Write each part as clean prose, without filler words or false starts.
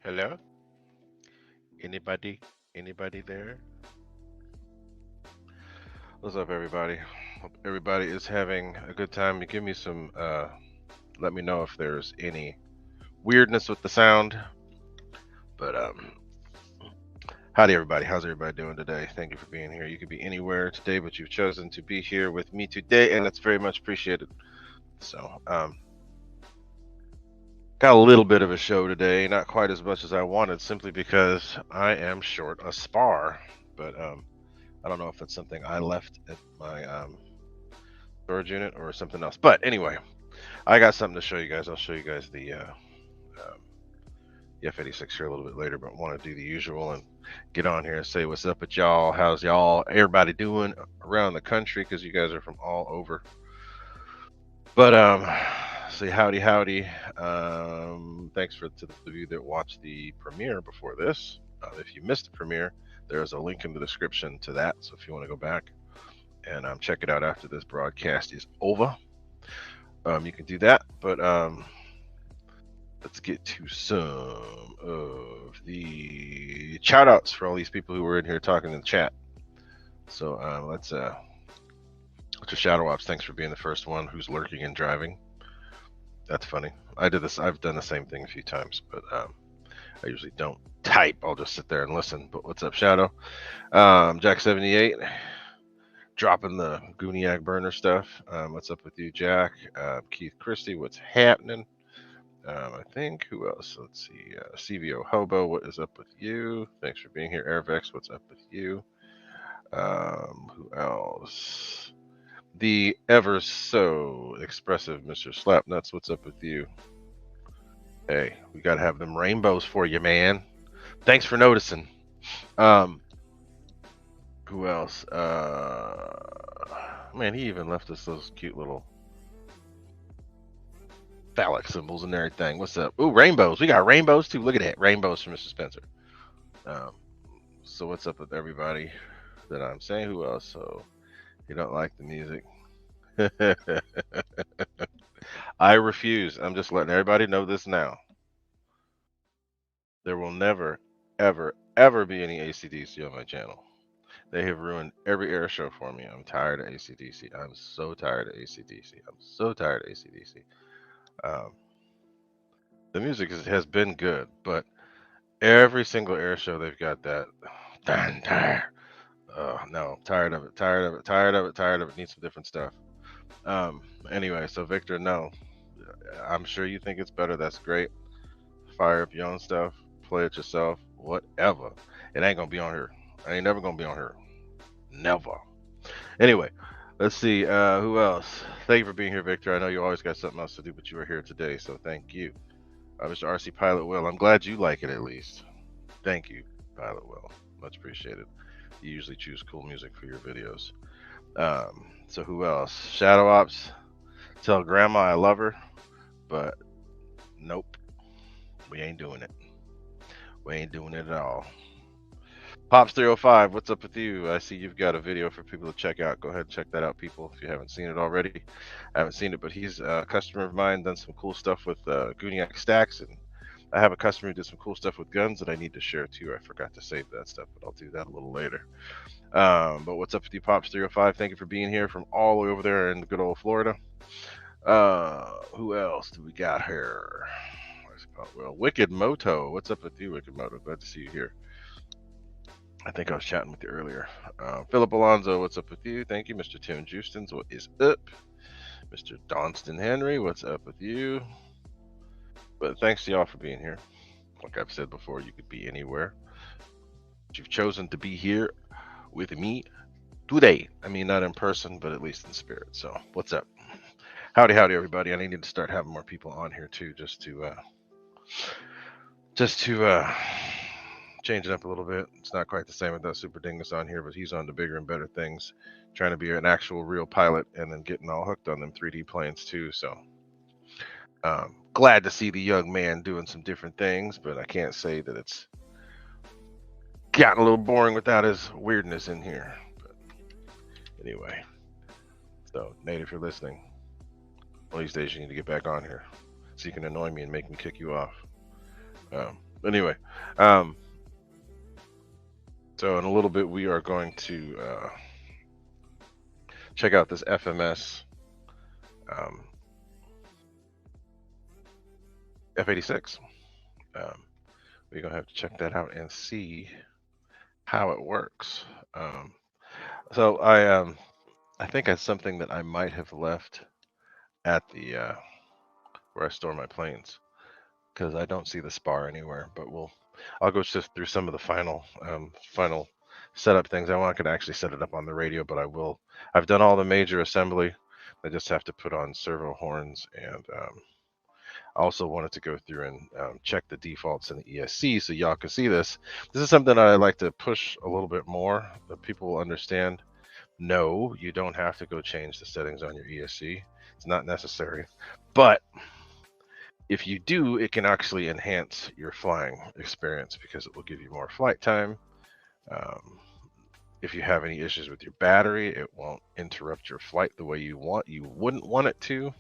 Hello? Anybody? Anybody there? What's up, everybody? Hope everybody is having a good time. Give me some, let me know if there's any weirdness with the sound. But Howdy, everybody. How's everybody doing today? Thank you for being here. You could be anywhere today, but you've chosen to be here with me today, and that's very much appreciated. So, got a little bit of a show today, not quite as much as I wanted, simply because I am short a spar. But I don't know if it's something I left at my storage unit or something else. But anyway, I got something to show you guys. I'll show you guys the F-86 here a little bit later, but want to do the usual and get on here and say what's up with y'all. How's y'all, everybody doing around the country? Because you guys are from all over. But say howdy. Thanks to the of you that watched the premiere before this. If you missed the premiere, there's a link in the description to that. So if you want to go back and check it out after this broadcast is over, you can do that. But let's get to some of the shout outs for all these people who were in here talking in the chat. So let's what's your shadow ops? Thanks for being the first one who's lurking and driving. That's funny. I did this. I've done the same thing a few times, but I usually don't type. I'll just sit there and listen. But what's up, Shadow? Jack78 dropping the Gooniac burner stuff. What's up with you, Jack? Keith Christie, what's happening? I think who else? Let's see. CVO Hobo, what is up with you? Thanks for being here. Airvex, what's up with you? Who else? The ever so expressive Mr. Slapnuts, what's up with you? Hey, we gotta have them rainbows for you, man. Thanks for noticing. Who else? Man, he even left us those cute little phallic symbols and everything. What's up? Ooh, rainbows. We got rainbows too. Look at that. Rainbows from Mr. Spencer. So what's up with everybody that I'm saying? Who else? So you don't like the music? I refuse. I'm just letting everybody know this now. There will never, ever be any ACDC on my channel. They have ruined every air show for me. I'm tired of ACDC. I'm so tired of ACDC. I'm so tired of ACDC. The music has been good, but every single air show they've got that. No, tired of it. Need some different stuff. Anyway, so Victor, no, I'm sure you think it's better. That's great. Fire up your own stuff, play it yourself, whatever. It ain't gonna be on here. I ain't never gonna be on here. Never. Anyway, let's see. Who else? Thank you for being here, Victor. I know you always got something else to do, but you are here today, so thank you. Mr. RC Pilot Will, I'm glad you like it at least. Thank you, Pilot Will. Much appreciated. You usually choose cool music for your videos. So who else? Shadow Ops. Tell Grandma I love her, but nope. We ain't doing it. We ain't doing it at all. Pops305, what's up with you? I see you've got a video for people to check out. Go ahead and check that out, people, if you haven't seen it already. I haven't seen it, but he's a customer of mine, done some cool stuff with Gooniac stacks, and I have a customer who did some cool stuff with guns that I need to share too. I forgot to save that stuff, but I'll do that a little later. But what's up with you, Pops305? Thank you for being here from all the way over there in good old Florida. Who else do we got here? Well, Wicked Moto. What's up with you, Wicked Moto? Glad to see you here. I think I was chatting with you earlier. Philip Alonso, what's up with you? Thank you. Mr. Tim Justins, what is up? Mr. Donston Henry, what's up with you? But thanks to y'all for being here. Like I've said before, you could be anywhere. But you've chosen to be here with me today. I mean, not in person, but at least in spirit. So, what's up? Howdy, everybody. I need to start having more people on here too, just to change it up a little bit. It's not quite the same without Super Dingus on here, but he's on to bigger and better things, trying to be an actual real pilot and then getting all hooked on them 3D planes too. So glad to see the young man doing some different things, but I can't say that it's gotten a little boring without his weirdness in here. But anyway, so Nate, if you're listening, one of these days you need to get back on here so you can annoy me and make me kick you off. Anyway, so in a little bit, we are going to check out this FMS F-86. We're going to have to check that out and see how it works. Um, so I think that's something that I might have left at the where I store my planes because I don't see the spar anywhere. But I'll go just through some of the final setup things. I'm not going to actually set it up on the radio, but I will. I've done all the major assembly. I just have to put on servo horns, and I also wanted to go through and check the defaults in the ESC so y'all can see this. This is something I like to push a little bit more that people will understand. No, you don't have to go change the settings on your ESC. It's not necessary. But if you do, it can actually enhance your flying experience because it will give you more flight time. Um, if you have any issues with your battery, it won't interrupt your flight the way you wouldn't want it to.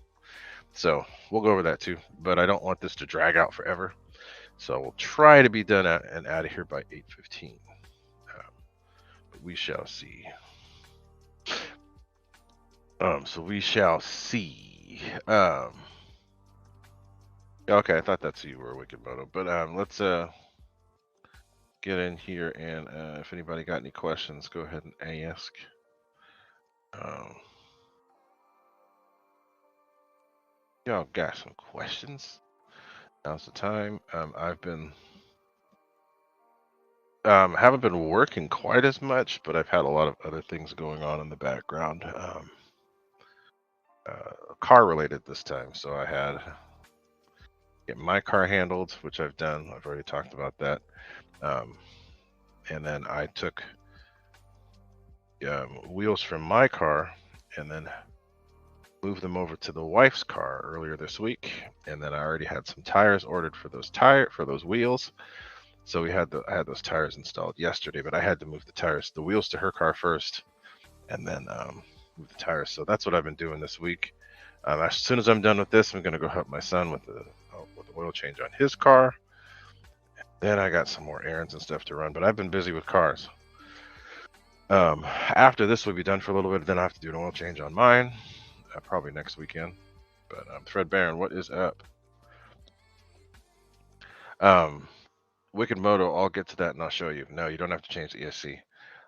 So we'll go over that too. But I don't want this to drag out forever. So we'll try to be done and out of here by 8:15. But we shall see. So we shall see. Okay, I thought that's who you were, Wicked Moto. But let's get in here, and if anybody got any questions, go ahead and ask. Y'all got some questions? Now's the time. I've been haven't been working quite as much, but I've had a lot of other things going on in the background. Car related this time, so I had get my car handled, which I've done. I've already talked about that. And then I took wheels from my car and then moved them over to the wife's car earlier this week. And then I already had some tires ordered for those wheels. So I had those tires installed yesterday, but I had to move the wheels to her car first, and then move the tires. So that's what I've been doing this week. As soon as I'm done with this, I'm going to go help my son with the oil change on his car. Then I got some more errands and stuff to run, but I've been busy with cars. After this will be done for a little bit, then I have to do an oil change on mine, probably next weekend. But Fred Barron, what is up? Wicked Moto, I'll get to that and I'll show you. No, you don't have to change the ESC.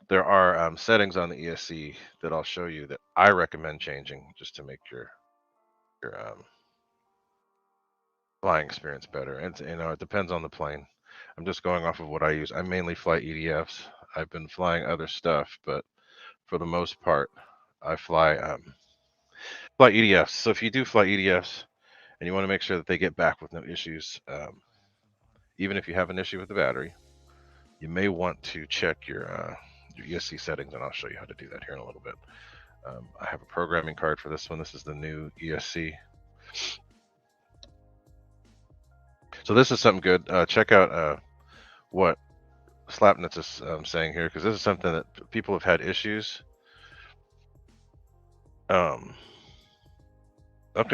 There are settings on the ESC that I'll show you that I recommend changing just to make your flying experience better. And it depends on the plane. I'm just going off of what I use. I mainly fly EDFs. I've been flying other stuff, but for the most part, I fly EDFs. So if you do fly EDFs and you want to make sure that they get back with no issues, even if you have an issue with the battery, you may want to check your ESC settings, and I'll show you how to do that here in a little bit. I have a programming card for this one. This is the new ESC. So this is something good. Check out what Slapnuts is saying here, because this is something that people have had issues. Okay,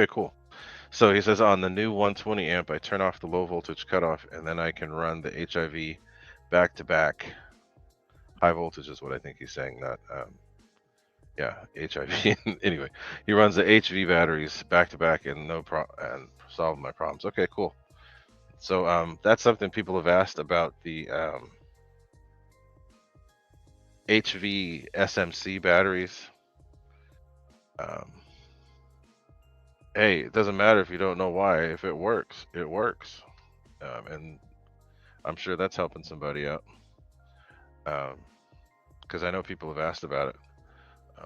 cool. So he says on the new 120 amp, I turn off the low voltage cutoff, and then I can run the HIV back to back. High voltage is what I think he's saying, not yeah, HIV. Anyway, he runs the HV batteries back to back and and solve my problems. Okay, cool. So that's something people have asked about the HV SMC batteries. Hey, it doesn't matter if you don't know why. If it works, it works. And I'm sure that's helping somebody out. Because I know people have asked about it.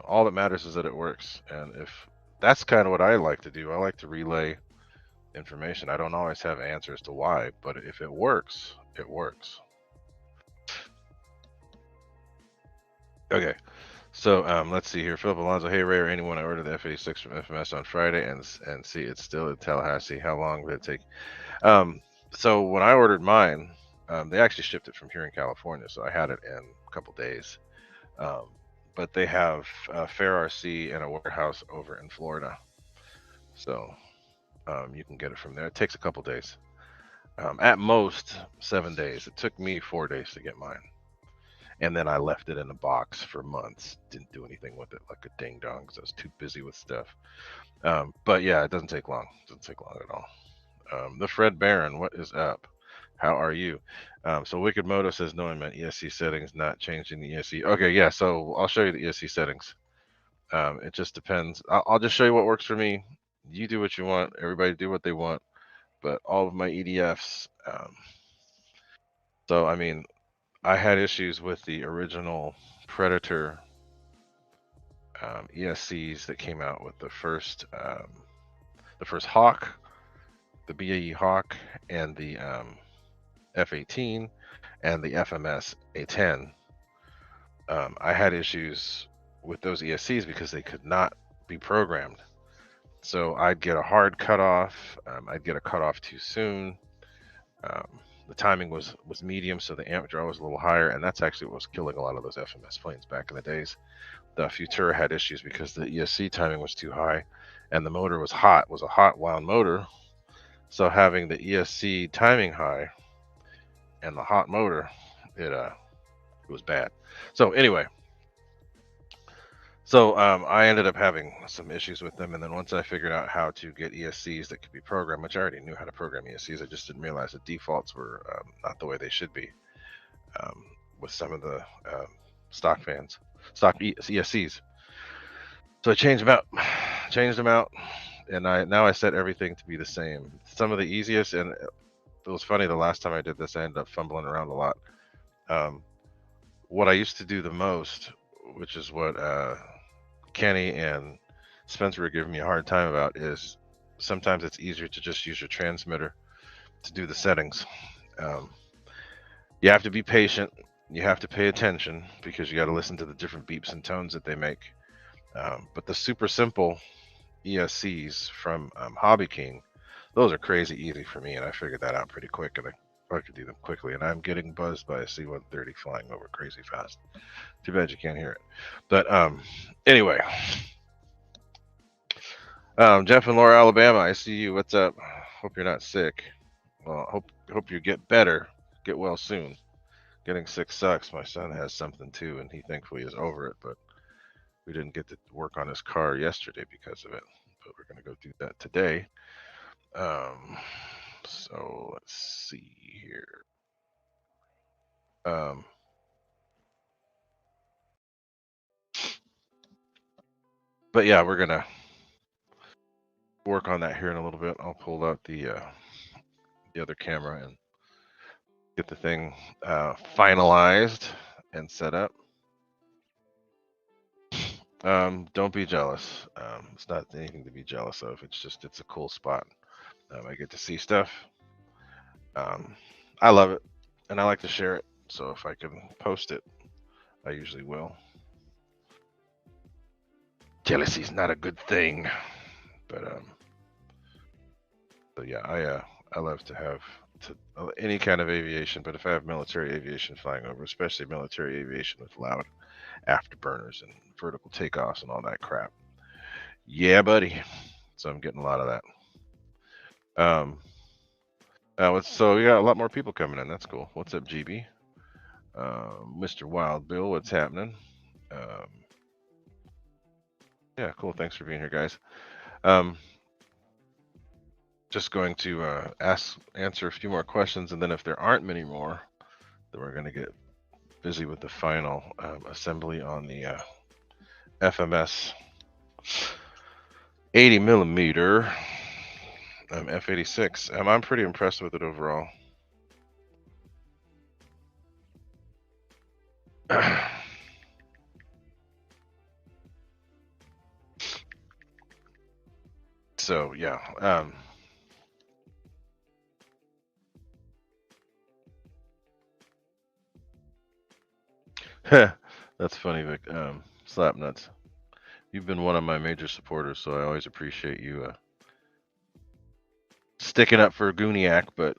All that matters is that it works. And if that's kind of what I like to do, I like to relay information. I don't always have answers to why, but if it works, it works. Okay. So let's see here. Philip Alonso, hey Ray or anyone, I ordered the F-86 from FMS on Friday and see it's still in Tallahassee. How long did it take? So when I ordered mine, they actually shipped it from here in California, so I had it in a couple days. But they have Fair RC and a warehouse over in Florida, so you can get it from there. It takes a couple days, at most 7 days. It took me 4 days to get mine, and then I left it in a box for months. Didn't do anything with it like a ding dong because I was too busy with stuff. But yeah, it doesn't take long. It doesn't take long at all. The Fred Barron, what is up? How are you? So Wicked Moto says no, I meant ESC settings, not changing the ESC. Okay, yeah. So I'll show you the ESC settings. It just depends. I'll just show you what works for me. You do what you want. Everybody do what they want. But all of my EDFs. So I mean, I had issues with the original Predator ESCs that came out with the first Hawk, the BAE Hawk, and the F-18 and the FMS A10. I had issues with those ESCs because they could not be programmed. So I'd get a hard cutoff. I'd get a cutoff too soon. The timing was medium, so the amp draw was a little higher, and that's actually what was killing a lot of those FMS planes back in the days. The Futura had issues because the ESC timing was too high, and the motor was hot. It was a hot wound motor, so having the ESC timing high and the hot motor, it was bad. So anyway, I ended up having some issues with them, and then once I figured out how to get ESCs that could be programmed, which I already knew how to program ESCs, I just didn't realize the defaults were not the way they should be with some of the stock ESCs. So I changed them out, and now I set everything to be the same. Some of the easiest, and it was funny, the last time I did this, I ended up fumbling around a lot. What I used to do the most, which is what Kenny and Spencer were giving me a hard time about, is sometimes it's easier to just use your transmitter to do the settings. You have to be patient. You have to pay attention because you got to listen to the different beeps and tones that they make. But the super simple ESCs from Hobby King, those are crazy easy for me, and I figured that out pretty quick, and I could do them quickly. And I'm getting buzzed by a C-130 flying over crazy fast. Too bad you can't hear it. But anyway, Jeff in Laura, Alabama, I see you. What's up? Hope you're not sick. Well, hope you get better. Get well soon. Getting sick sucks. My son has something too, and he thankfully is over it, but we didn't get to work on his car yesterday because of it. But we're going to go do that today. So let's see here. But yeah, we're going to work on that here in a little bit. I'll pull out the other camera and get the thing finalized and set up. Don't be jealous. It's not anything to be jealous of. It's a cool spot. I get to see stuff. I love it, and I like to share it. So if I can post it, I usually will. Jealousy is not a good thing, but so yeah, I love to have any kind of aviation, but if I have military aviation flying over, especially military aviation with loud afterburners and vertical takeoffs and all that crap, yeah, buddy. So I'm getting a lot of that. So we got a lot more people coming in. That's cool. What's up, GB? Mr. Wild Bill, what's happening? Yeah, cool. Thanks for being here, guys. Just going to answer a few more questions, and then if there aren't many more, then we're going to get busy with the final assembly on the FMS 80 millimeter F-86. I'm pretty impressed with it overall. So yeah, that's funny, Vic. Slap nuts. You've been one of my major supporters, so I always appreciate you sticking up for Gooniac. But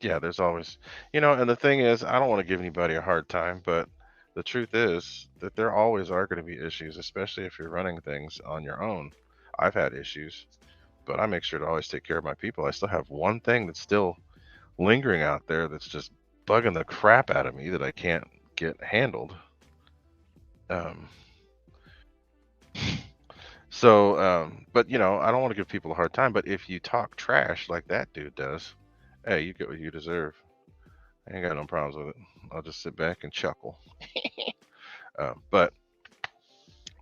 yeah, there's always, and the thing is, I don't want to give anybody a hard time, but the truth is that there always are going to be issues, especially if you're running things on your own. I've had issues, but I make sure to always take care of my people. I still have one thing that's still lingering out there that's just bugging the crap out of me that I can't get handled. So, but I don't want to give people a hard time, but if you talk trash like that dude does, Hey, you get what you deserve. I ain't got no problems with it. I'll just sit back and chuckle. But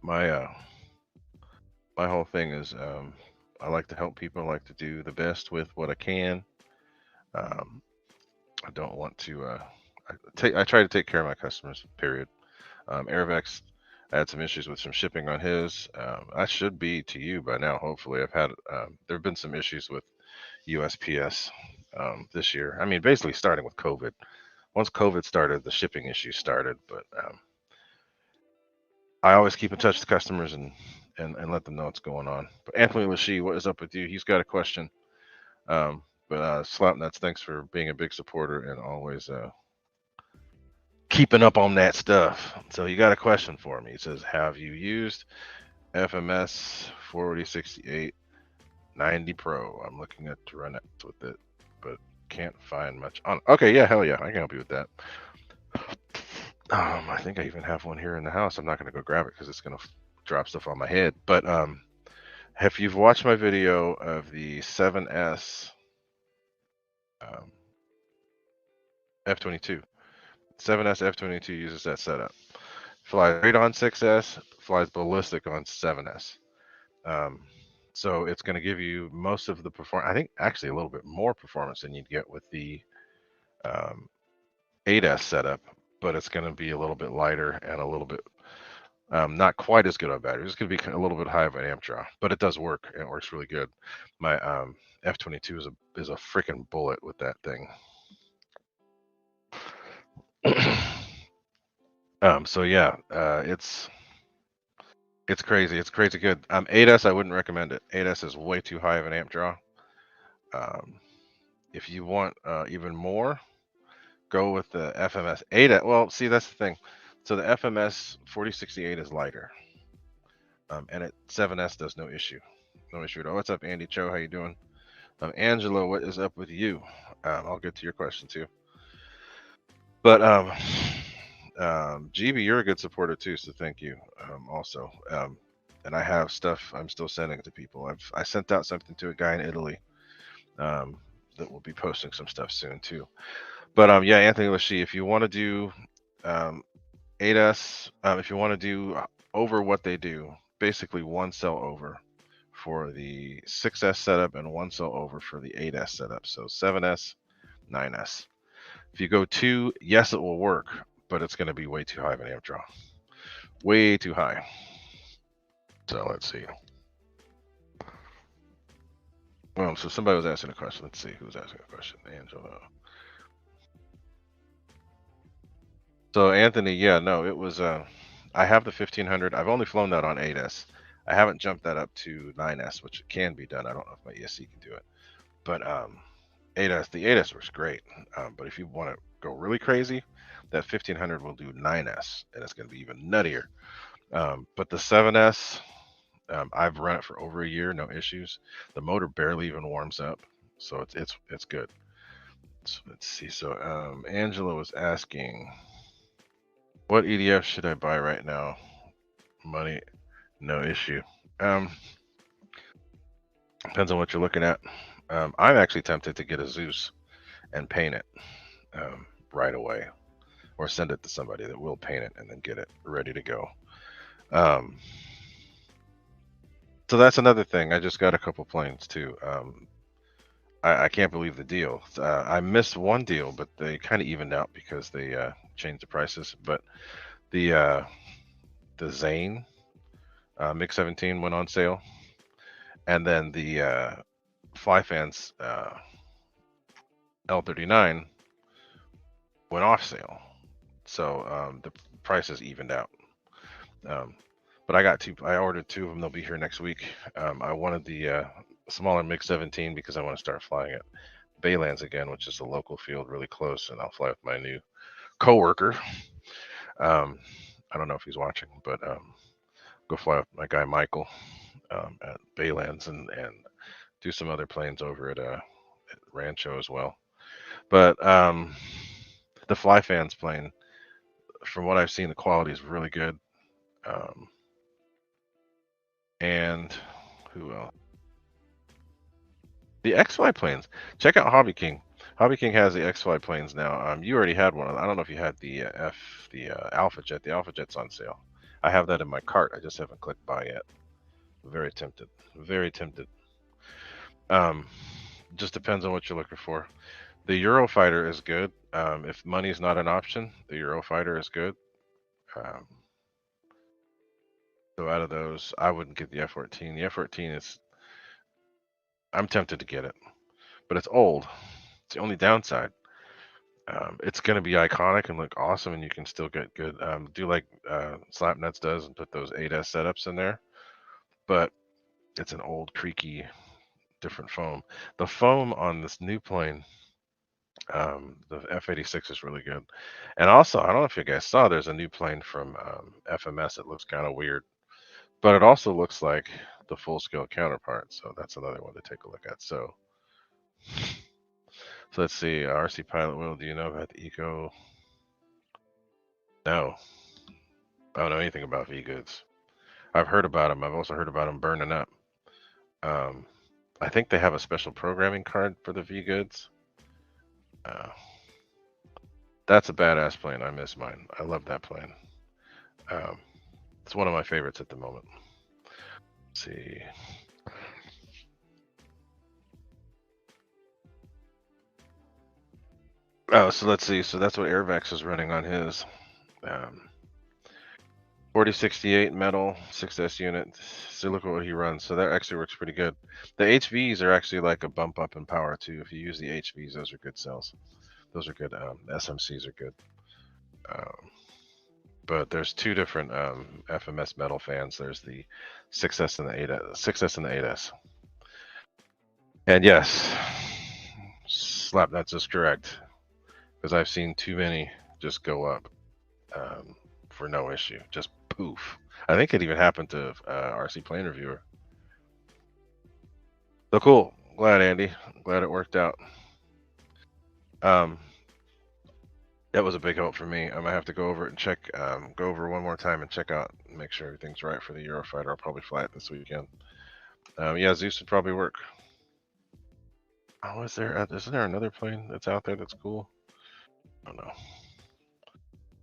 my my whole thing is I like to help people. I like to do the best with what I can. Um, I don't want to. I try to take care of my customers. Period. Airvex, I had some issues with some shipping on his. I should be to you by now. Hopefully, I've had. There have been some issues with USPS this year. I mean, basically starting with COVID. Once COVID started, the shipping issues started. But I always keep in touch with customers and let them know what's going on. But Anthony Lachey, what is up with you? He's got a question. But Slapnuts, thanks for being a big supporter and always keeping up on that stuff. So he got a question for me. He says, "Have you used FMS 4068 90 Pro? I'm looking at to run it with it, but can't find much on." Okay, yeah, hell yeah, I can help you with that. I think I even have one here in the house. I'm not gonna go grab it because it's gonna drop stuff on my head. But if you've watched my video of the 7S um, F-22, 7S F-22 uses that setup. Flies great on 6S, flies ballistic on 7S. Um, so it's going to give you most of the performance. I think actually a little bit more performance than you'd get with the um, 8S setup, but it's going to be a little bit lighter and a little bit not quite as good on battery. It's going to be a little bit high of an amp draw, but it does work. And it works really good. My F-22 is a freaking bullet with that thing. So yeah, it's crazy. It's crazy good. 8S, I wouldn't recommend it. 8S is way too high of an amp draw. Um, if you want even more, go with the FMS 8. Well, see, that's the thing. So the FMS 4068 is lighter, and it 7S does no issue, no issue at all. What's up, Andy Cho? How you doing? Angela, what is up with you? I'll get to your question too. But GB, you're a good supporter too, so thank you. Also, and I have stuff I'm still sending to people. I sent out something to a guy in Italy that will be posting some stuff soon too. But yeah, Anthony Lachey, if you want to do 8S, if you want to do over what they do, basically one cell over for the 6S setup and one cell over for the 8S setup. So 7S, 9S. If you go 2, yes, it will work, but it's going to be way too high of an amp draw. Way too high. So let's see. Well, so somebody was asking a question. Let's see who was asking a question. Angela. So Anthony, yeah, no, it was. I have the 1500. I've only flown that on 8S. I haven't jumped that up to 9S, which can be done. I don't know if my ESC can do it, but 8S, the 8S works great. But if you want to go really crazy, that 1500 will do 9S, and it's going to be even nuttier. But the 7S, I've run it for over a year, no issues. The motor barely even warms up, so it's good. So let's see. So Angela was asking, what EDF should I buy right now? Money, no issue. Depends on what you're looking at. I'm actually tempted to get a Zeus and paint it right away, or send it to somebody that will paint it and then get it ready to go. So that's another thing. I just got a couple planes too. I can't believe the deal. I missed one deal, but they kind of evened out because they changed the prices. But the Zane MiG 17 went on sale, and then the Flyfans L39 went off sale. So the prices evened out. But I got two. I ordered two of them. They'll be here next week. I wanted the smaller MiG 17 because I want to start flying at Baylands again, which is a local field really close, and I'll fly with my new coworker. I don't know if he's watching, but go fly with my guy Michael at Baylands and do some other planes over at Rancho as well. But the Flyfans plane, from what I've seen, the quality is really good. And who else? The XY planes. Check out Hobby King. Hobby King has the X-Fly planes now. You already had one. I don't know if you had the Alpha Jet. The Alpha Jet's on sale. I have that in my cart. I just haven't clicked buy yet. Very tempted. Very tempted. Um, just depends on what you're looking for. The Eurofighter is good. If money's not an option, the Eurofighter is good. Um, so out of those, I wouldn't get the F-14. The F-14 is. I'm tempted to get it, but it's old. It's the only downside. It's going to be iconic and look awesome, and you can still get good. Do like Slapnuts does and put those 8S setups in there, but it's an old, creaky, different foam. The foam on this new plane, the F-86 is really good. And also, I don't know if you guys saw, there's a new plane from FMS. It looks kind of weird, but it also looks like the full-scale counterpart. So that's another one to take a look at. So let's see. RC Pilot Will, do you know about the Eco? No, I don't know anything about V-Goods. I've heard about them. I've also heard about them burning up. Um, I think they have a special programming card for the V-Goods. Uh, that's a badass plane. I miss mine. I love that plane. Um, it's one of my favorites at the moment. Let's see. Oh, so let's see. So that's what Airvex is running on his. Um, 4068 metal 6S unit. So look at what he runs. So that actually works pretty good. The HVs are actually like a bump up in power too. If you use the HVs, those are good cells. Those are good. SMCs are good. Um, but there's two different FMS metal fans. There's the 6S and the 8S. 6S and the 8S. And yes, Slapnuts is correct because I've seen too many just go up for no issue. Just poof. I think it even happened to RC Plane Reviewer. So cool. Glad, Andy. Glad it worked out. Um, that was a big help for me. I might have to go over it and check, go over one more time and check out, make sure everything's right for the Eurofighter. I'll probably fly it this weekend. Yeah, Zeus would probably work. Oh, isn't there another plane that's out there that's cool? I don't know.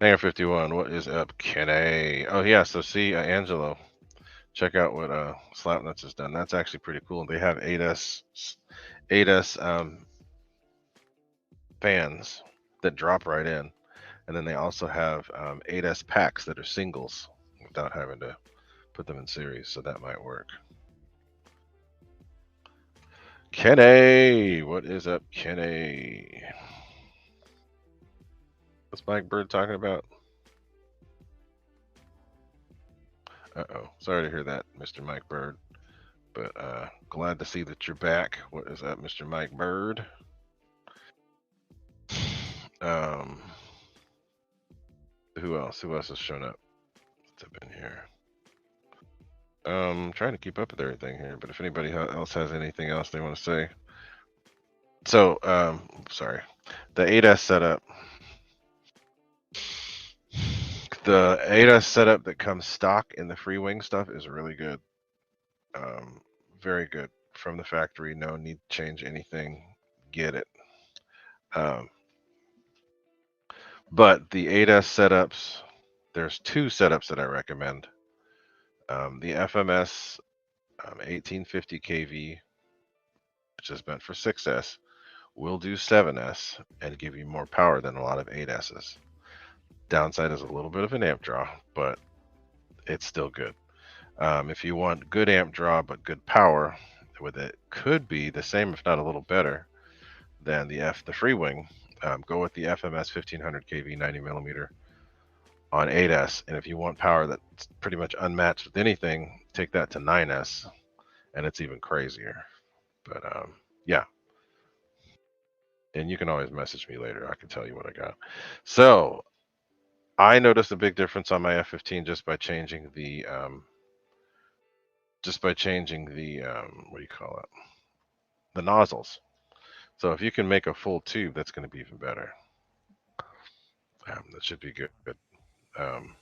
Hangar 51, what is up, Kenny? Oh, yeah, so see, Angelo, check out what Slapnuts has done. That's actually pretty cool. They have 8S fans that drop right in. And then they also have 8S packs that are singles without having to put them in series. So that might work. Kenny, what is up, Kenny? What's Mike Bird talking about? Uh-oh. Sorry to hear that, Mr. Mike Bird. But glad to see that you're back. What is up, Mr. Mike Bird? Um, who else? Who else has shown up? What's up in here? Trying to keep up with everything here, but if anybody else has anything else they want to say. So, sorry. The 8S setup. The 8S setup that comes stock in the free wing stuff is really good. Very good from the factory. No need to change anything. Get it. Um, but the 8S setups, there's two setups that I recommend. The FMS 1850 kV, which is meant for 6S, will do 7S and give you more power than a lot of 8Ss. Downside is a little bit of an amp draw, but it's still good. If you want good amp draw but good power, with it could be the same if not a little better than the free wing. Go with the FMS 1500 kV 90 millimeter on 8S, and if you want power that's pretty much unmatched with anything, take that to 9S, and it's even crazier. But yeah, and you can always message me later. I can tell you what I got. So I noticed a big difference on my F-15 just by changing the what do you call it? The nozzles. So if you can make a full tube, that's going to be even better. That should be good. Um,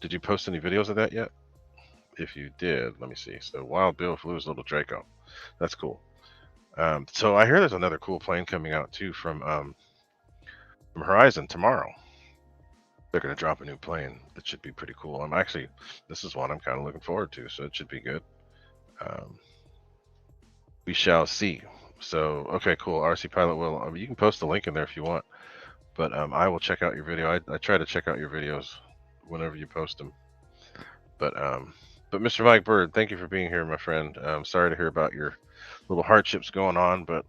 did you post any videos of that yet? If you did, let me see. So Wild Bill flew his little Draco. That's cool. So I hear there's another cool plane coming out too from Horizon tomorrow. They're going to drop a new plane that should be pretty cool. I'm actually, this is one I'm kind of looking forward to, so it should be good. Um, we shall see. So, okay, cool. RC Pilot will, you can post the link in there if you want, but I will check out your video. I try to check out your videos whenever you post them. But Mr. Mike Bird, thank you for being here, my friend. Sorry to hear about your little hardships going on, but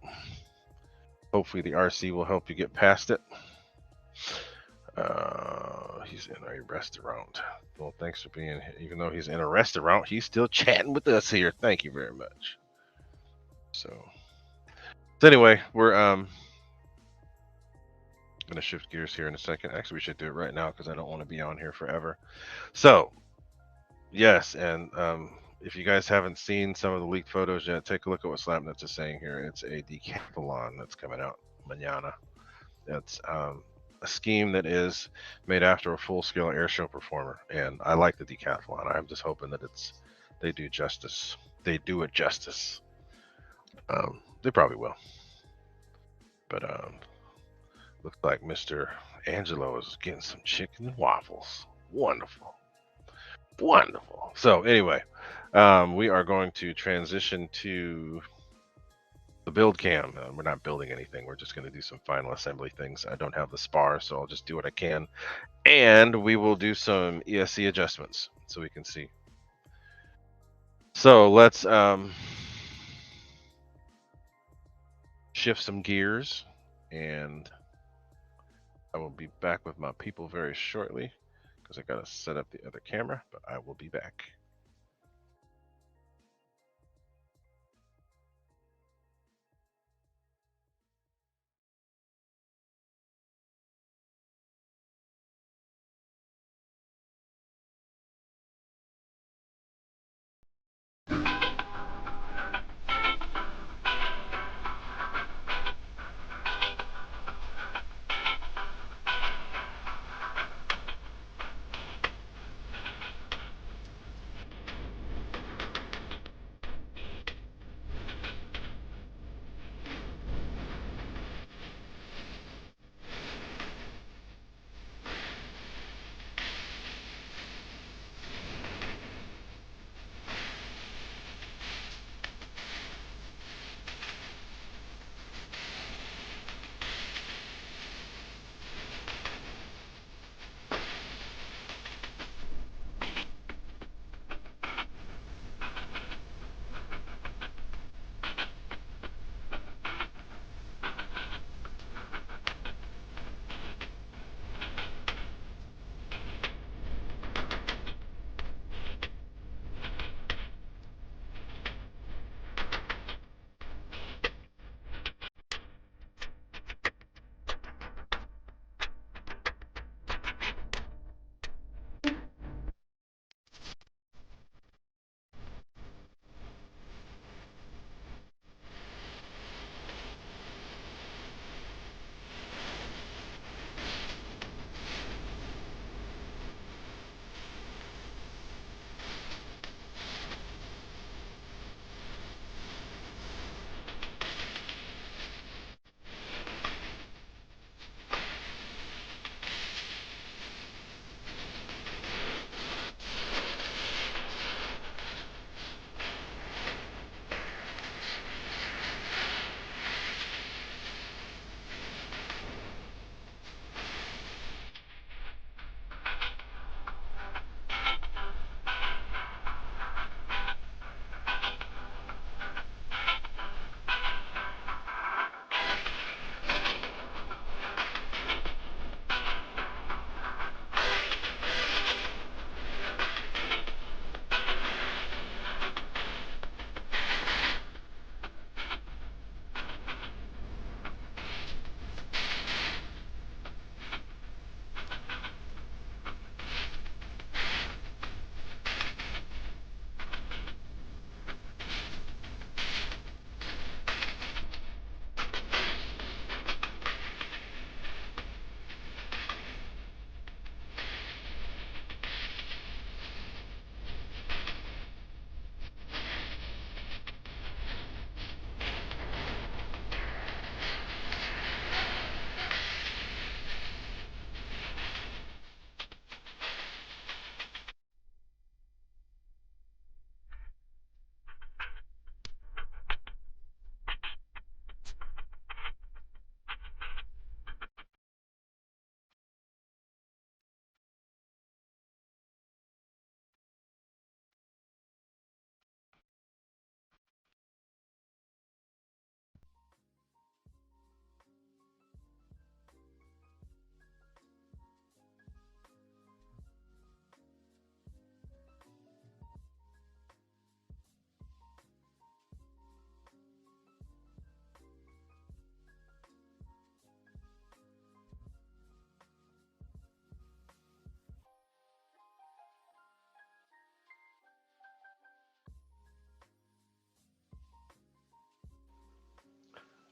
hopefully the RC will help you get past it. He's in a restaurant. Well, thanks for being here. Even though he's in a restaurant, he's still chatting with us here. Thank you very much. So anyway, we're gonna shift gears here in a second. Actually, we should do it right now because I don't want to be on here forever. So yes, and if you guys haven't seen some of the leaked photos yet, take a look at what Slapnuts is saying here. It's a decathlon that's coming out mañana. It's a scheme that is made after a full-scale airshow performer, and I like the decathlon. I'm just hoping that they do justice. They do it justice. They probably will. But looks like Mr. Angelo is getting some chicken and waffles. Wonderful. Wonderful. So anyway, we are going to transition to the build cam. We're not building anything. We're just going to do some final assembly things. I don't have the spar, so I'll just do what I can. And we will do some ESC adjustments so we can see. So let's shift some gears, and I will be back with my people very shortly because I got to set up the other camera, but I will be back.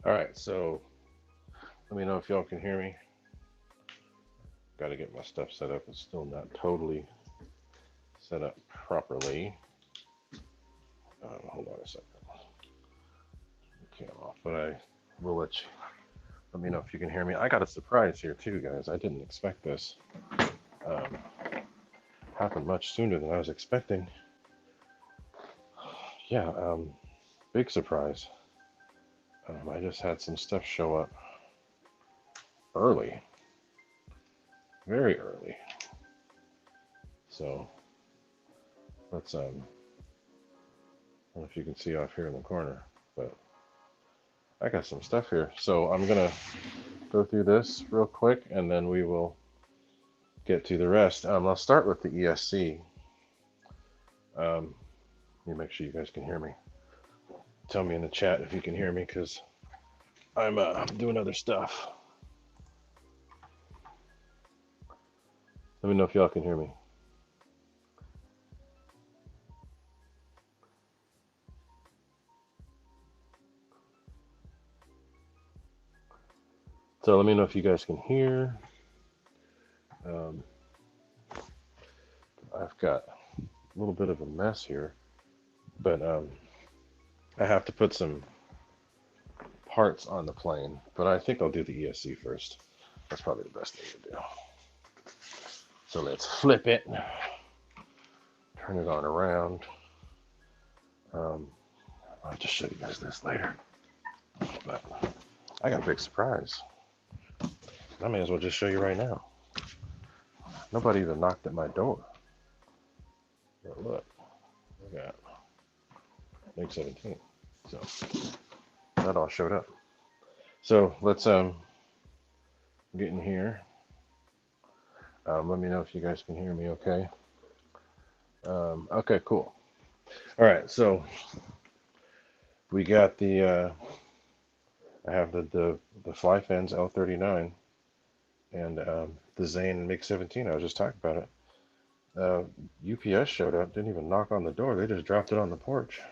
All right, so let me know if y'all can hear me. Got to get my stuff set up. It's still not totally set up properly. Hold on a second. Okay, I'm off, but I will let me know if you can hear me. I got a surprise here too, guys. I didn't expect this. Um, Happened much sooner than I was expecting. Yeah, big surprise. I just had some stuff show up early, very early. So let's I don't know if you can see off here in the corner, but I got some stuff here. So I'm gonna go through this real quick, and then we will get to the rest. I'll start with the ESC. Let me make sure you guys can hear me. Tell me in the chat if you can hear me, because I'm doing other stuff. Let me know if y'all can hear me. So let me know if you guys can hear. I've got a little bit of a mess here, but I have to put some parts on the plane, but I think I'll do the ESC first. That's probably the best thing to do. So let's flip it, turn it on around. I'll have to show you guys this later, but I got a big surprise. I may as well just show you right now. Nobody even knocked at my door. But look, I got Make 17. So that all showed up. So let's get in here. Let me know if you guys can hear me okay. Okay, cool. All right, so we got the I have the fly fins L39 and the Zane MiG 17. I was just talking about it. UPS showed up, didn't even knock on the door. They just dropped it on the porch.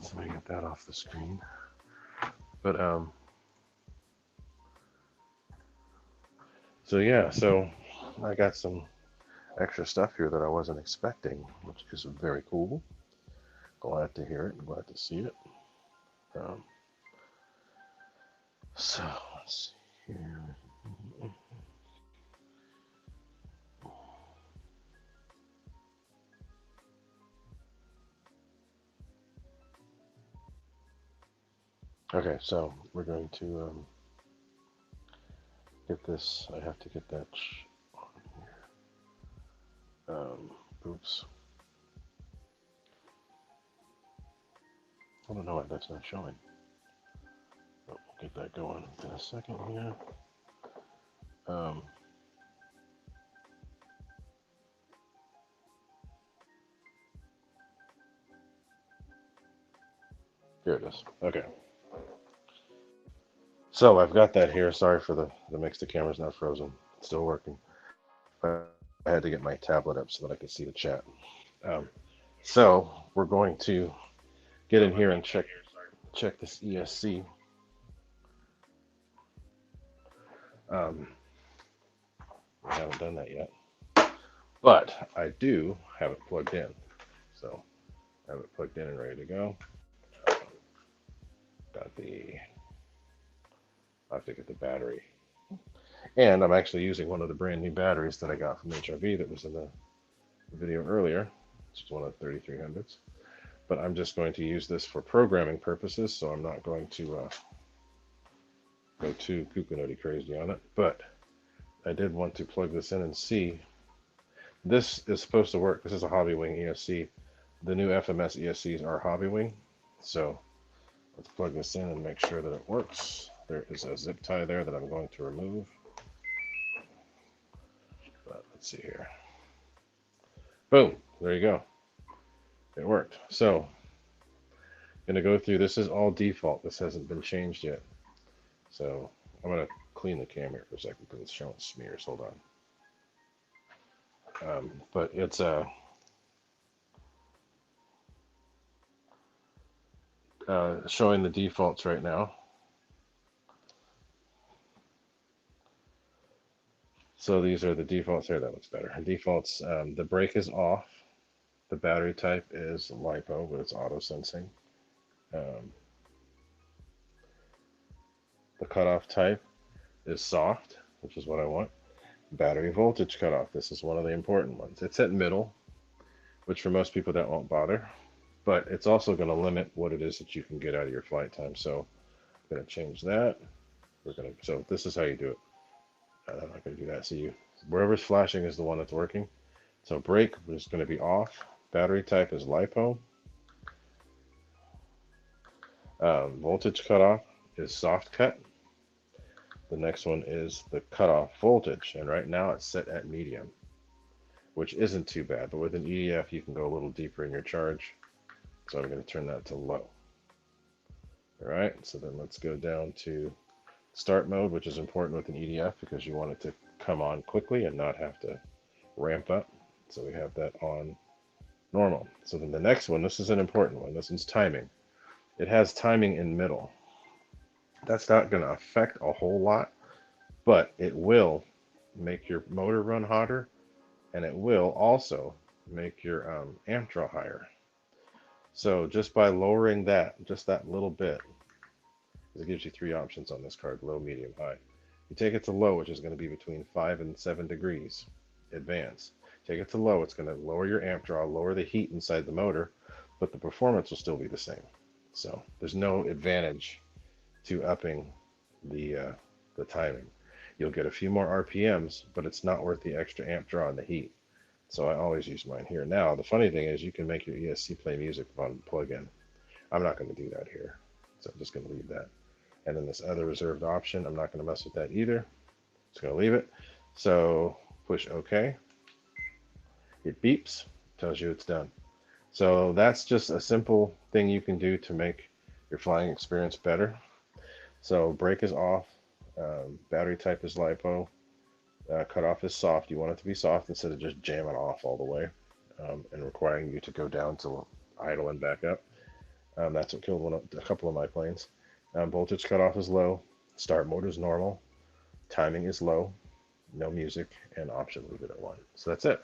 So let me get that off the screen. But so yeah, so I got some extra stuff here that I wasn't expecting, which is very cool. Glad to hear it. Glad to see it. So let's see here. Okay, so we're going to get this. I have to get that on here. Oops. I don't know why that's not showing. But we'll get that going in a second here. Here it is. Okay. So I've got that here. Sorry for the mix. The camera's not frozen. It's still working. But I had to get my tablet up so that I could see the chat. So we're going to get in here and check this ESC. I haven't done that yet, but I do have it plugged in. So I have it plugged in and ready to go. I have to get the battery. And I'm actually using one of the brand new batteries that I got from HRV that was in the video earlier. It's one of the 3300s. But I'm just going to use this for programming purposes, so I'm not going to go too kooky crazy on it. But I did want to plug this in and see. This is supposed to work. This is a Hobby Wing ESC. The new FMS ESCs are Hobby Wing. So let's plug this in and make sure that it works. There is a zip tie there that I'm going to remove. But let's see here. Boom, there you go. It worked. So I'm going to go through. This is all default. This hasn't been changed yet. So I'm going to clean the camera for a second because it's showing smears. Hold on. But it's showing the defaults right now. So these are the defaults here. That looks better. Defaults, the brake is off. The battery type is LiPo, but it's auto sensing. The cutoff type is soft, which is what I want. Battery voltage cutoff. This is one of the important ones. It's at middle, which for most people that won't bother, but it's also going to limit what it is that you can get out of your flight time. So I'm going to change that. So this is how you do it. I'm not going to do that. So wherever's flashing is the one that's working. So brake is going to be off. Battery type is LiPo. Voltage cutoff is soft cut. The next one is the cutoff voltage, and right now it's set at medium, which isn't too bad, but with an EDF you can go a little deeper in your charge. So I'm going to turn that to low. All right, so then let's go down to start mode, which is important with an EDF because you want it to come on quickly and not have to ramp up. So we have that on normal. So then the next one, this is an important one. This one's timing. It has timing in middle. That's not going to affect a whole lot, but it will make your motor run hotter, and it will also make your amp draw higher. So just by lowering that, just that little bit, it gives you 3 options on this card: low, medium, high. You take it to low, which is going to be between 5 and 7 degrees. Advance. Take it to low, it's going to lower your amp draw, lower the heat inside the motor, but the performance will still be the same. So there's no advantage to upping the timing. You'll get a few more RPMs, but it's not worth the extra amp draw and the heat. So I always use mine here. Now, the funny thing is you can make your ESC play music on plug-in. I'm not going to do that here, so I'm just going to leave that. And then this other reserved option, I'm not going to mess with that either. Just going to leave it. So push OK. It beeps, tells you it's done. So that's just a simple thing you can do to make your flying experience better. So brake is off, battery type is LiPo, cutoff is soft. You want it to be soft instead of just jamming off all the way and requiring you to go down to idle and back up. That's what killed a couple of my planes. Voltage cutoff is low, start mode is normal, timing is low, no music, and option leave it at 1. So that's it.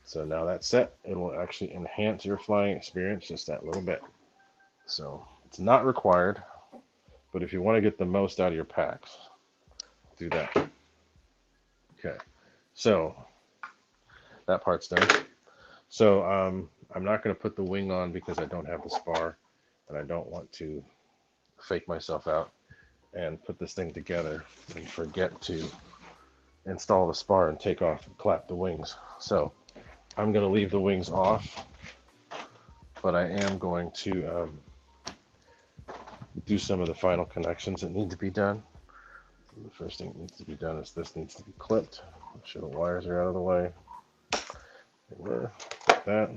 So now that's set, it will actually enhance your flying experience just that little bit. So it's not required, but if you want to get the most out of your packs, do that. Okay, so that part's done. So I'm not going to put the wing on because I don't have the spar, and I don't want to fake myself out and put this thing together and forget to install the spar and take off and clap the wings. So I'm going to leave the wings off, but I am going to do some of the final connections that need to be done. The first thing that needs to be done is this needs to be clipped. Make sure the wires are out of the way. They were. Like that.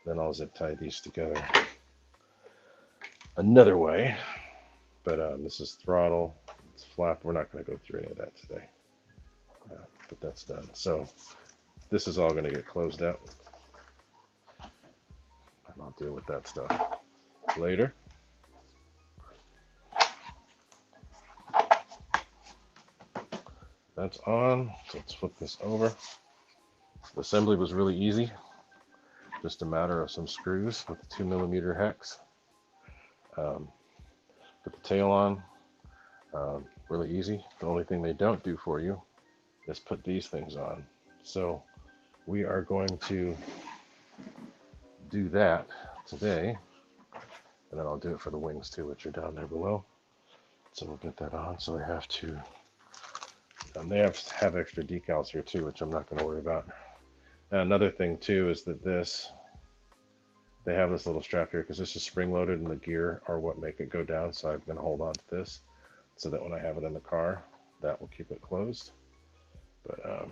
Then I'll zip tie these together another way. But this is throttle, it's flap. We're not going to go through any of that today. But that's done. So this is all going to get closed out. And I'll deal with that stuff later. That's on. So let's flip this over. The assembly was really easy. Just a matter of some screws with the 2mm hex. Put the tail on. Really easy. The only thing they don't do for you is put these things on. So we are going to do that today. And then I'll do it for the wings too, which are down there below. So we'll get that on. So they have to, they have extra decals here too, which I'm not going to worry about. Another thing too is that they have this little strap here because this is spring loaded and the gear are what make it go down. So I'm going to hold on to this so that when I have it in the car, that will keep it closed. But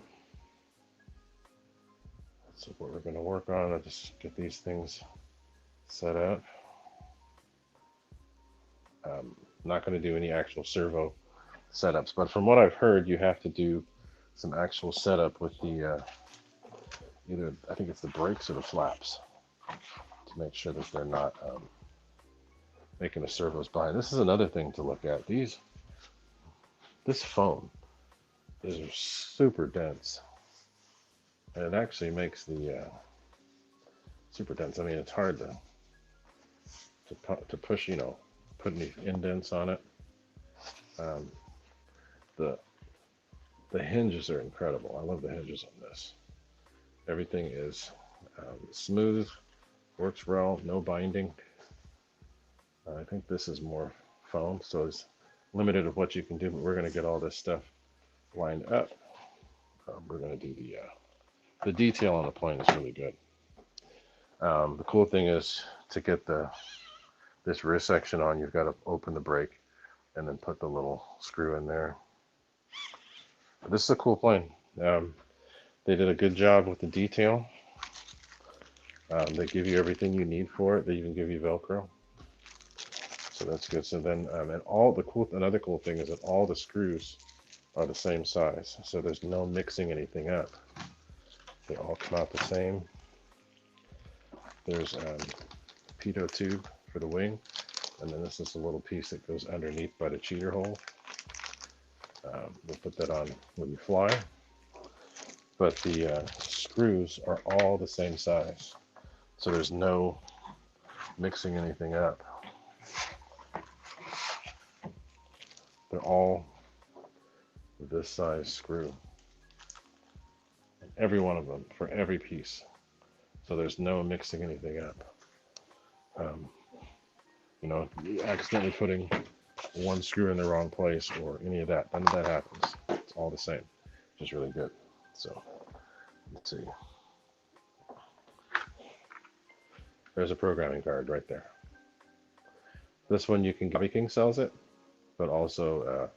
that's what we're going to work on. I'll just get these things set up. I'm not going to do any actual servo setups, but from what I've heard, you have to do some actual setup with the either, I think it's the brakes or the flaps, to make sure that they're not making the servos blind. This is another thing to look at. This foam is super dense. And it actually makes the super dense. I mean, it's hard to push, you know, put any indents on it. Um, the the hinges are incredible. I love the hinges on this. Everything is smooth, works well, no binding. I think this is more foam, so it's limited of what you can do, but we're going to get all this stuff lined up. We're going to do the detail on the plane is really good. The cool thing is to get this rear section on, you've got to open the brake and then put the little screw in there. But this is a cool plane. They did a good job with the detail. They give you everything you need for it. They even give you Velcro. So that's good. So then, and another cool thing is that all the screws are the same size. So there's no mixing anything up. They all come out the same. There's a pitot tube for the wing. And then this is a little piece that goes underneath by the cheater hole. We'll put that on when you fly. But the screws are all the same size. So there's no mixing anything up. They're all this size screw. Every one of them for every piece. So there's no mixing anything up. You know, accidentally putting one screw in the wrong place or any of that, none of that happens. It's all the same, which is really good. So let's see. There's a programming card right there. This one you can get, King sells it, but also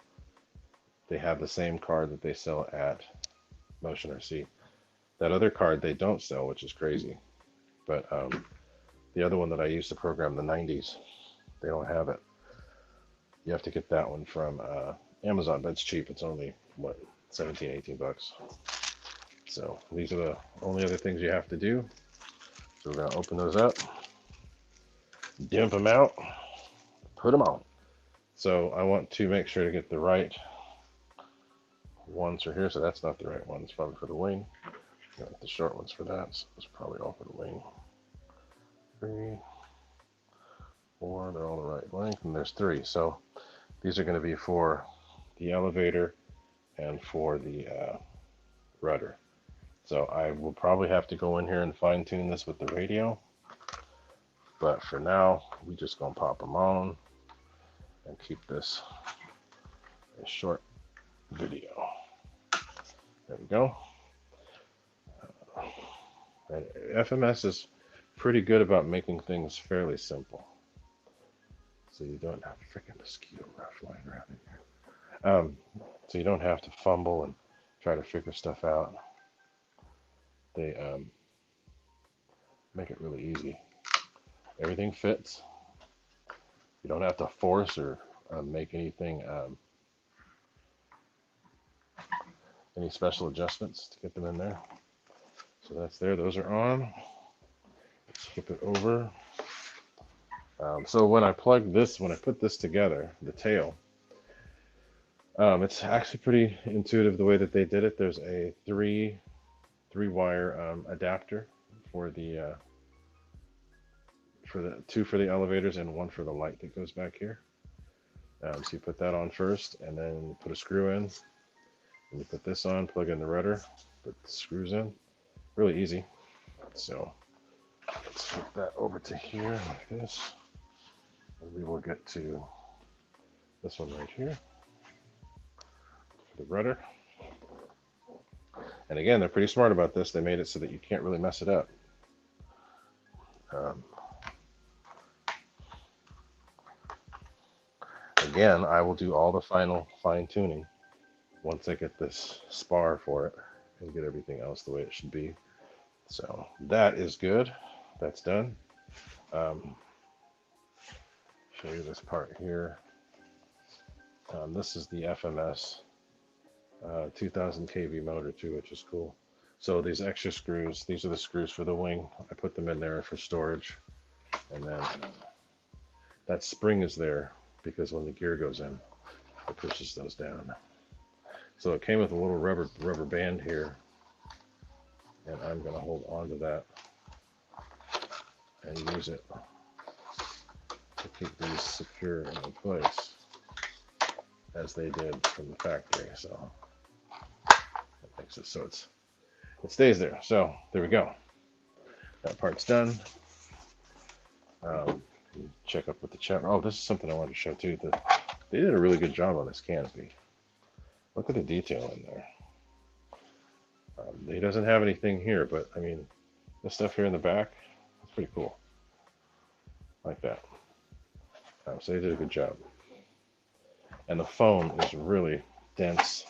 they have the same card that they sell at Motion RC. That other card they don't sell, which is crazy. But the other one that I used to program the 90s, they don't have it. You have to get that one from Amazon, but it's cheap. It's only, what, 17, 18 bucks. So these are the only other things you have to do. So we're going to open those up, dimp them out, put them on. So I want to make sure to get the right ones for here. So that's not the right one. It's probably for the wing. Got the short ones for that. So it's probably all for the wing. 3, 4, they're all the right length, and there's 3. So these are going to be for the elevator and for the rudder. So I will probably have to go in here and fine tune this with the radio. But for now, we just going to pop them on and keep this a short video. There we go. And FMS is pretty good about making things fairly simple. So you don't have a freaking mosquito flying around in here. So you don't have to fumble and try to figure stuff out. They make it really easy. Everything fits. You don't have to force or make anything, any special adjustments to get them in there. So that's there. Those are on. Let's flip it over. So when I put this together, the tail, it's actually pretty intuitive the way that they did it. There's a three wire adapter for the 2 for the elevators and 1 for the light that goes back here. So you put that on first, and then you put a screw in, and you put this on, plug in the rudder, put the screws in. Really easy. So let's flip that over to here like this, and we will get to this one right here for the rudder. And again, they're pretty smart about this. They made it so that you can't really mess it up. Again, I will do all the final fine tuning once I get this spar for it and get everything else the way it should be. So that is good. That's done. Show you this part here. This is the FMS 2000 kV motor too, which is cool. So these extra screws, these are the screws for the wing. I put them in there for storage. And then that spring is there because when the gear goes in, it pushes those down. So it came with a little rubber band here, and I'm going to hold on to that and use it to keep these secure in place as they did from the factory. So that makes it so it stays there. So there we go. That part's done. Check up with the chat. Oh, this is something I wanted to show too. They did a really good job on this canopy. Look at the detail in there. He doesn't have anything here, but I mean, this stuff here in the back, that's pretty cool. Like that. So they did a good job. And the foam is really dense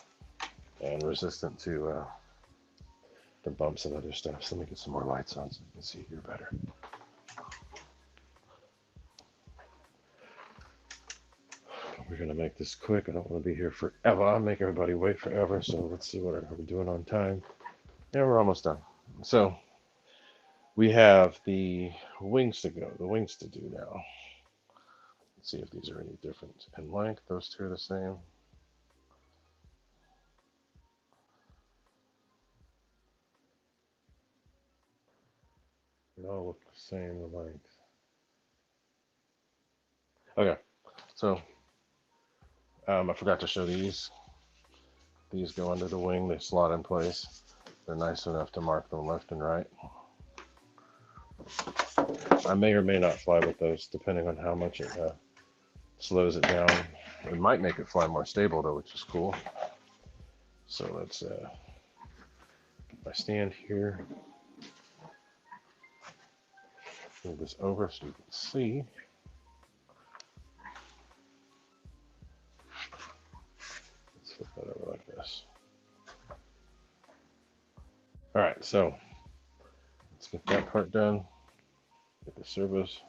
and resistant to the bumps and other stuff. So let me get some more lights on so you can see here better. We're going to make this quick. I don't want to be here forever. I'll make everybody wait forever. So let's see what are we doing on time. Yeah, we're almost done. So we have the wings to go, the wings to do now. Let's see if these are any different in length. Those two are the same. They all look the same in length. Okay, so I forgot to show these. These go under the wing. They slot in place. They're nice enough to mark them left and right. I may or may not fly with those, depending on how much it slows it down. It might make it fly more stable, though, which is cool. So let's get my stand here. Move this over so you can see. Let's flip that over like this. All right, so let's get that part done. Get the servos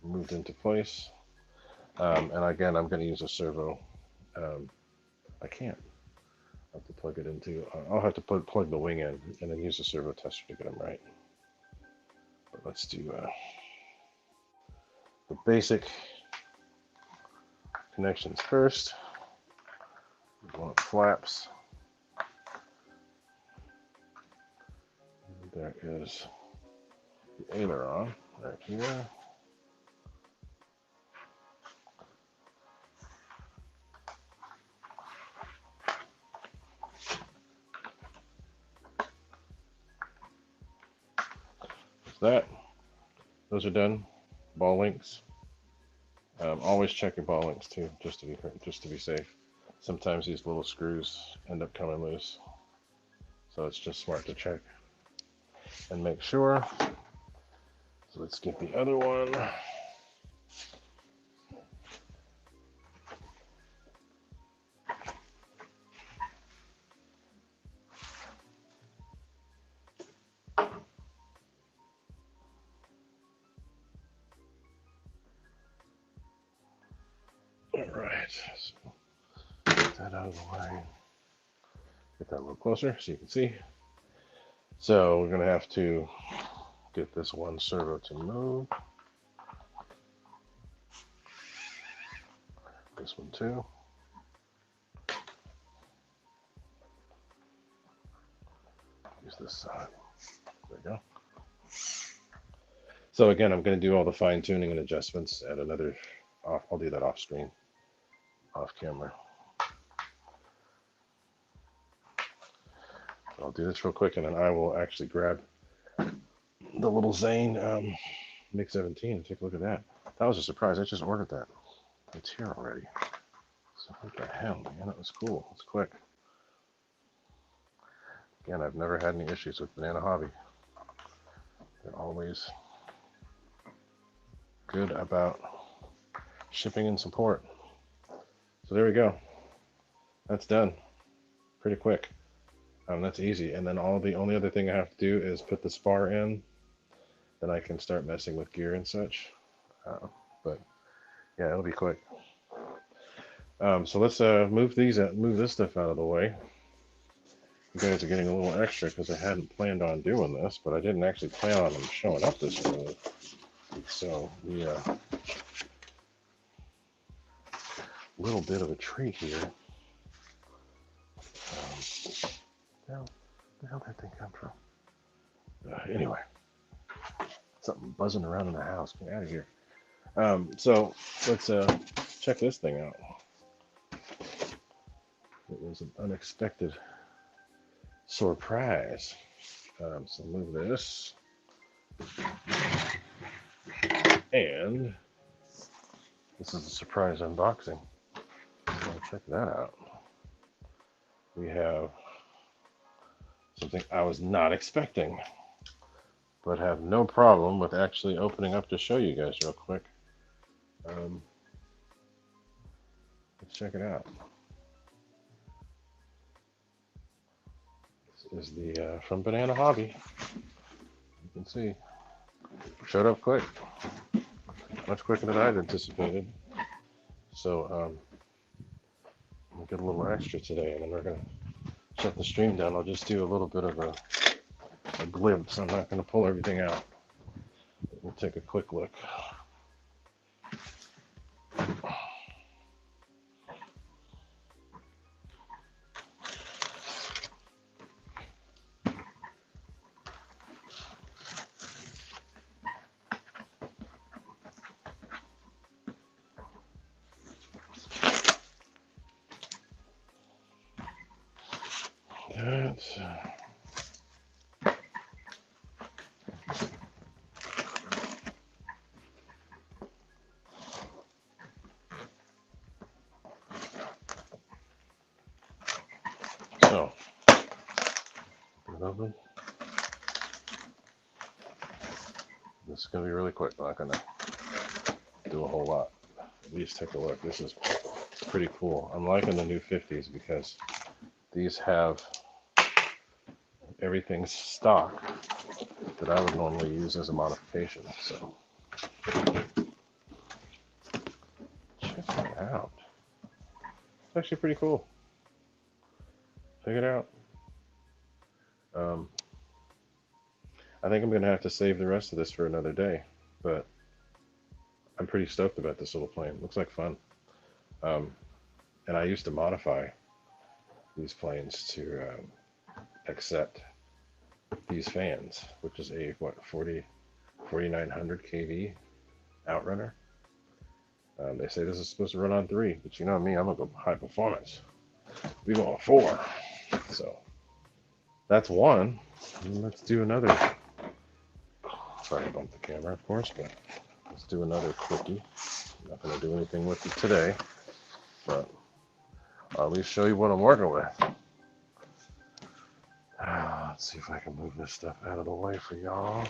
moved into place. And again, I'm going to use a servo. I can't. I have to plug it into. I'll have to plug the wing in and then use a servo tester to get them right. But let's do the basic connections first. We want flaps. There is the aileron right here. That. Those are done. Ball links. Always check your ball links too, just to be safe. Sometimes these little screws end up coming loose, so it's just smart to check and make sure. So let's get the other one. So get that out of the way. Get that a little closer so you can see. So we're going to have to get this one servo to move. This one too. Use this side. There we go. So again, I'm going to do all the fine tuning and adjustments at another. I'll do that off screen, off camera. I'll do this real quick, and then I will actually grab the little Zane MiG-17 and take a look at that. That was a surprise. I just ordered that. It's here already. So what the hell, man? That was cool. It's quick. Again, I've never had any issues with Banana Hobby. They're always good about shipping and support. So there we go. That's done. Pretty quick. That's easy. And then the only other thing I have to do is put the spar in. Then I can start messing with gear and such. But yeah, it'll be quick. So let's move this stuff out of the way. You guys are getting a little extra because I hadn't planned on doing this, but I didn't actually plan on them showing up this early. So we little bit of a treat here. Where the hell did that thing come from? Anyway, something buzzing around in the house. Get out of here. So let's check this thing out. It was an unexpected surprise. So move this. And this is a surprise unboxing. So check that out. We have something I was not expecting, but have no problem with actually opening up to show you guys real quick. Let's check it out. This is the from Banana Hobby. You can see, showed up quick, much quicker than I'd anticipated. So we'll get a little extra today, and then we're gonna shut the stream down. I'll just do a little bit of a glimpse. I'm not gonna pull everything out. We'll take a quick look. That's so open. This is gonna be really quick. I'm not gonna do a whole lot. At least take a look. This is pretty cool. I'm liking the new 50s because these have everything stock that I would normally use as a modification. So check it out. It's actually pretty cool. Check it out. I think I'm gonna have to save the rest of this for another day, but I'm pretty stoked about this little plane. Looks like fun. And I used to modify these planes to accept these fans, which is a 4900 kV outrunner. They say this is supposed to run on 3, but you know me, I'm gonna go high performance. We go on 4. So that's one. Let's do another. Sorry, I bumped the camera, of course, but let's do another quickie. I'm not gonna do anything with it today, but I'll at least show you what I'm working with. Let's see if I can move this stuff out of the way for y'all.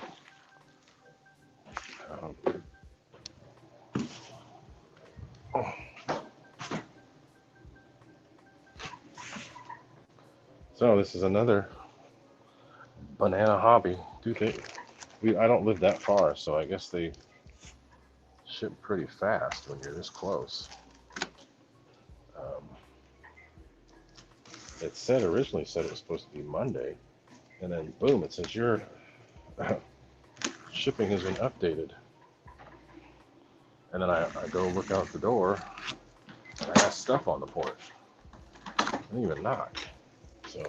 So this is another Banana Hobby. I don't live that far, so I guess they ship pretty fast when you're this close. It originally said it was supposed to be Monday, and then boom, it says your shipping has been updated. And then I go look out the door, and I got stuff on the porch. I didn't even knock. So,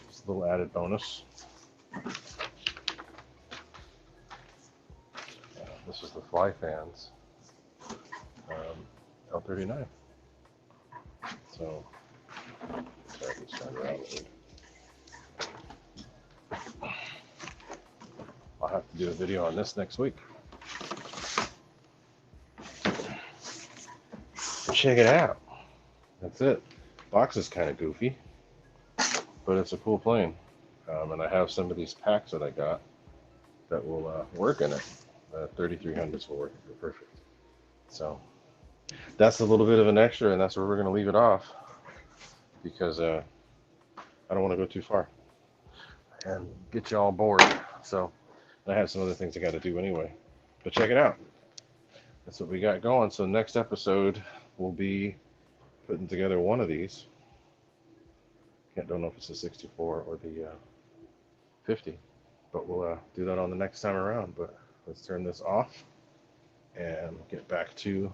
just a little added bonus. This is the fly fans, L39. So, sorry, let's turn around. I'll have to do a video on this next week. Check it out. That's it. Box is kind of goofy, but it's a cool plane. And I have some of these packs that I got that will work in it. 3300s will work perfect. So that's a little bit of an extra, and that's where we're going to leave it off because I don't want to go too far and get you all bored. So I have some other things I got to do anyway. But check it out. That's what we got going. So next episode will be putting together one of these. Don't know if it's the 64 or the 50, but we'll do that on the next time around. But let's turn this off and get back to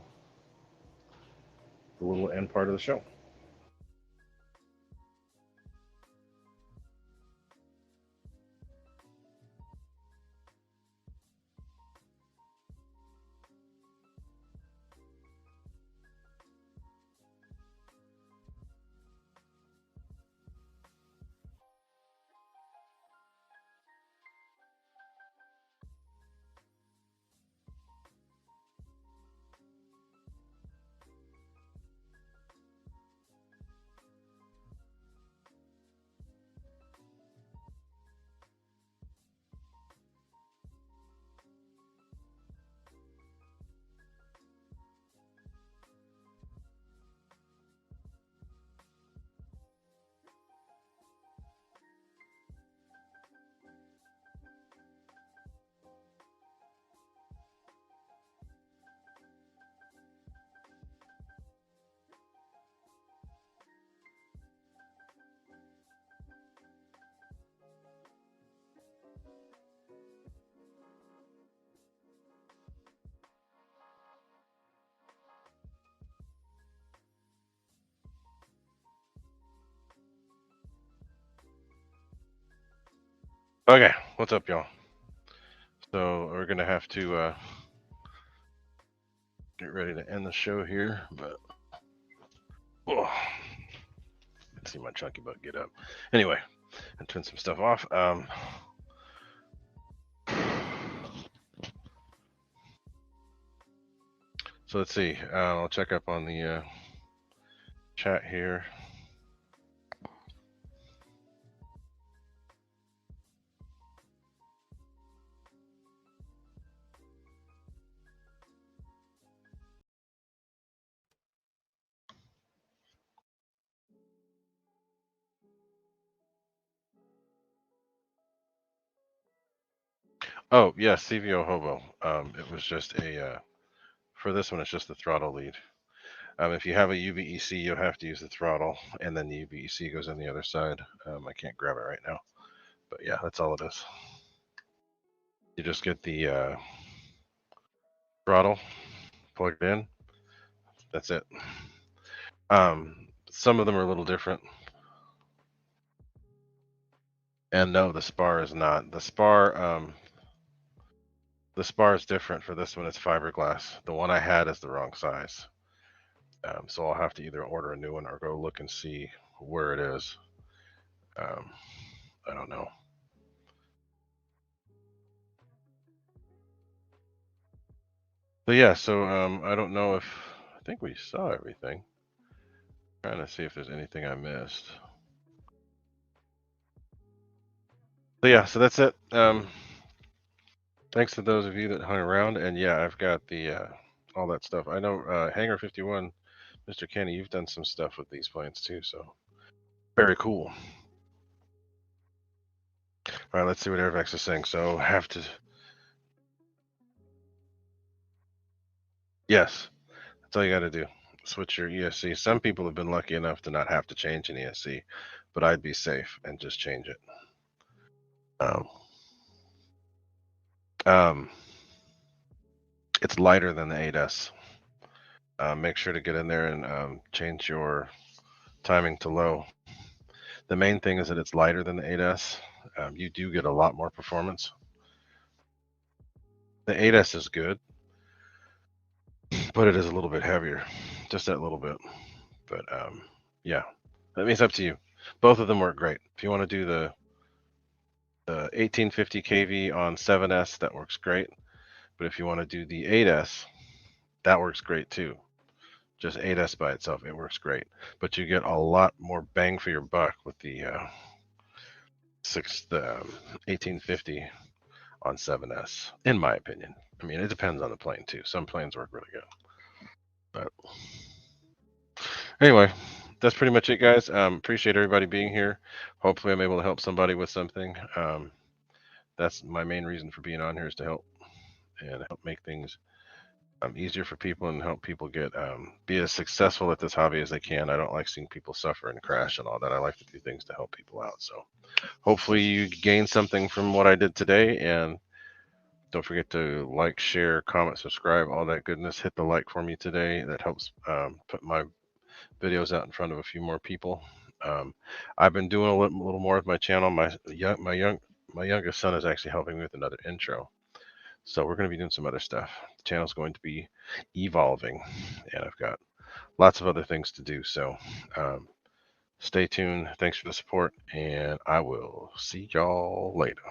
the little end part of the show. Okay, what's up, y'all? So we're gonna have to get ready to end the show here, but oh, let's see my chunky butt get up. Anyway, and turn some stuff off. So let's see. I'll check up on the chat here. Oh yes, CVO Hobo. It was just a for this one. It's just the throttle lead. If you have a UVEC, you'll have to use the throttle, and then the UVEC goes on the other side. I can't grab it right now, but yeah, that's all it is. You just get the throttle plugged in. That's it. Some of them are a little different. And no, the spar is not. The spar is different for this one. It's fiberglass. The one I had is the wrong size. So I'll have to either order a new one or go look and see where it is. I don't know. But yeah, so I don't know if I think we saw everything. Trying to see if there's anything I missed. But yeah, so that's it. Thanks to those of you that hung around, and yeah, I've got the all that stuff. I know Hangar 51, Mr. Kenny, you've done some stuff with these planes too, so very cool. All right, let's see what Airvex is saying. So have to. Yes, that's all you got to do. Switch your ESC. Some people have been lucky enough to not have to change an ESC, but I'd be safe and just change it. It's lighter than the 8S. Make sure to get in there and change your timing to low. The main thing is that it's lighter than the 8S. You do get a lot more performance. The 8S is good, but it is a little bit heavier, just that little bit. But yeah, I mean, it's up to you. Both of them work great. If you want to do the 1850 kV on 7S, that works great. But if you want to do the 8S, that works great too. Just 8S by itself, it works great. But you get a lot more bang for your buck with the 1850 on 7S, in my opinion. I mean, it depends on the plane too. Some planes work really good. But anyway, that's pretty much it, guys. Appreciate everybody being here. Hopefully, I'm able to help somebody with something. That's my main reason for being on here, is to help and help make things easier for people and help people get be as successful at this hobby as they can. I don't like seeing people suffer and crash and all that. I like to do things to help people out. So hopefully you gain something from what I did today, and don't forget to like, share, comment, subscribe, all that goodness. Hit the like for me today. That helps put my videos out in front of a few more people. I've been doing a little more with my channel. My youngest son is actually helping me with another intro. So we're going to be doing some other stuff. The channel's going to be evolving, and I've got lots of other things to do. So stay tuned. Thanks for the support, and I will see y'all later.